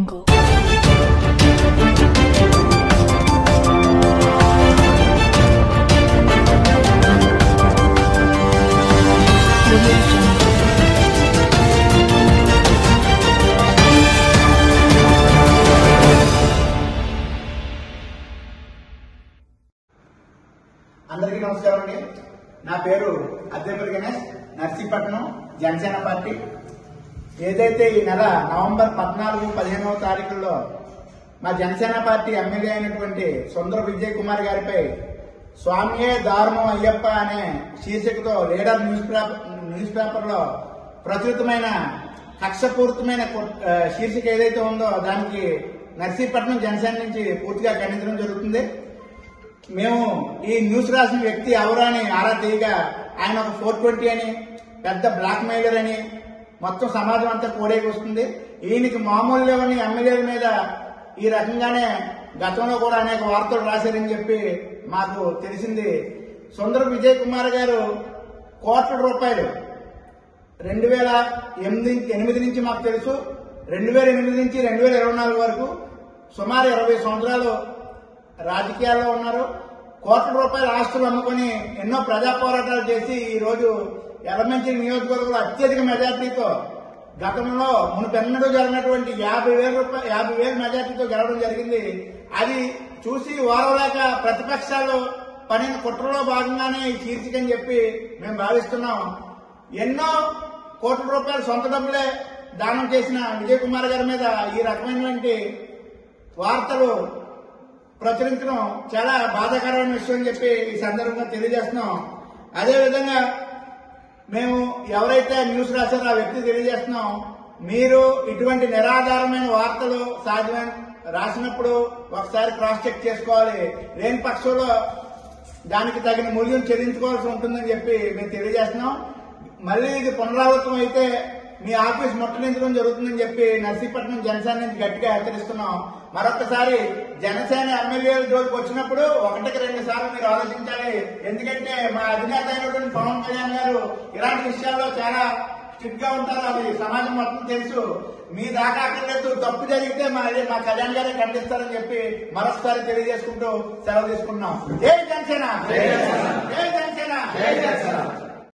Go. అందరికీ నమస్కారం అండి. నా పేరు అద్దెపల్లి గణేష్, నర్సీపట్నం జనసేన పార్టీ. ఏదైతే ఈ నెల నవంబర్ 14, 15వ తారీఖుల్లో మా జనసేన పార్టీ ఎమ్మెల్యే అయినటువంటి సుందర విజయ్ కుమార్ గారిపై స్వామియే దారుణం అయ్యప్ప అనే శీర్షికతో లీడర్ న్యూస్ పేపర్లో ప్రచురితమైన కక్షపూరితమైన శీర్షిక ఏదైతే ఉందో దానికి నర్సీపట్నం జనసేన నుంచి పూర్తిగా ఖండించడం జరుగుతుంది. మేము ఈ న్యూస్ రాసిన వ్యక్తి ఎవరు అని ఆరా తీయగా ఆయన ఒక 420 అని, పెద్ద బ్లాక్ మెయిలర్ అని మొత్తం సమాజం అంతా కోడేకి వస్తుంది. ఈయనకి మామూలు లేవని ఎమ్మెల్యేల మీద ఈ రకంగానే గతంలో కూడా అనేక వార్తలు రాశారని చెప్పి మాకు తెలిసింది. సుందర విజయ్ కుమార్ గారు కోట్ల రూపాయలు 2008 నుంచి మాకు తెలుసు, 2008 నుంచి 2024 వరకు సుమారు 20 సంవత్సరాలు రాజకీయాల్లో ఉన్నారు. కోట్ల రూపాయల ఆస్తులు అమ్ముకొని ఎన్నో ప్రజా పోరాటాలు చేసి ఈ రోజు ఎలమంచిలి నియోజకవర్గంలో అత్యధిక మెజార్టీతో గతంలో మునుపెన్నడూ జరిగినటువంటి 50,000 మెజార్టీతో గెలవడం జరిగింది. అది చూసి ఓరవలేక ప్రతిపక్షాలు పనిన కుట్రలో భాగంగానే ఈ శీర్షికని చెప్పి మేము భావిస్తున్నాం. ఎన్నో కోట్ల రూపాయల సొంత డబ్బులే దానం చేసిన విజయ్ కుమార్ గారి మీద ఈ రకమైనటువంటి వార్తలు ప్రచురించడం చాలా బాధాకరమైన విషయం అని చెప్పి ఈ సందర్భంగా తెలియజేస్తున్నాం. అదేవిధంగా మేము ఎవరైతే న్యూస్ రాశారో ఆ వ్యక్తి తెలియజేస్తున్నాం, మీరు ఇటువంటి నిరాధారమైన వార్తలు సాధ్యమైన రాసినప్పుడు ఒకసారి క్రాస్ చెక్ చేసుకోవాలి, లేని పక్షంలో దానికి తగిన మూల్యం చెల్లించుకోవాల్సి ఉంటుందని చెప్పి మేము తెలియజేస్తున్నాం. మళ్ళీ ఇది పునరావృతం అయితే మీ ఆఫీస్ ముట్టడించడం జరుగుతుందని చెప్పి నర్సీపట్నం జనసేన నుంచి గట్టిగా హెచ్చరిస్తున్నాం. మరొకసారి జనసేన ఎమ్మెల్యేల జోలికి వచ్చినప్పుడు 1-2 సార్లు మీరు ఆలోచించాలి. ఎందుకంటే మా అధినేత అయినటువంటి పవన్ కళ్యాణ్ గారు ఇలాంటి విషయాల్లో చాలా స్ట్రిక్ట్ గా ఉంటారు, అది సమాజం మొత్తం తెలుసు. మీ దాకా అక్కర్లేదు, తప్పు జరిగితే మా కళ్యాణ్ గారే ఖండిస్తారని చెప్పి మరొకసారి తెలియజేసుకుంటూ సెలవు తీసుకుంటున్నాం. జై జనసేన, జై జనసేన, జై జనసేన.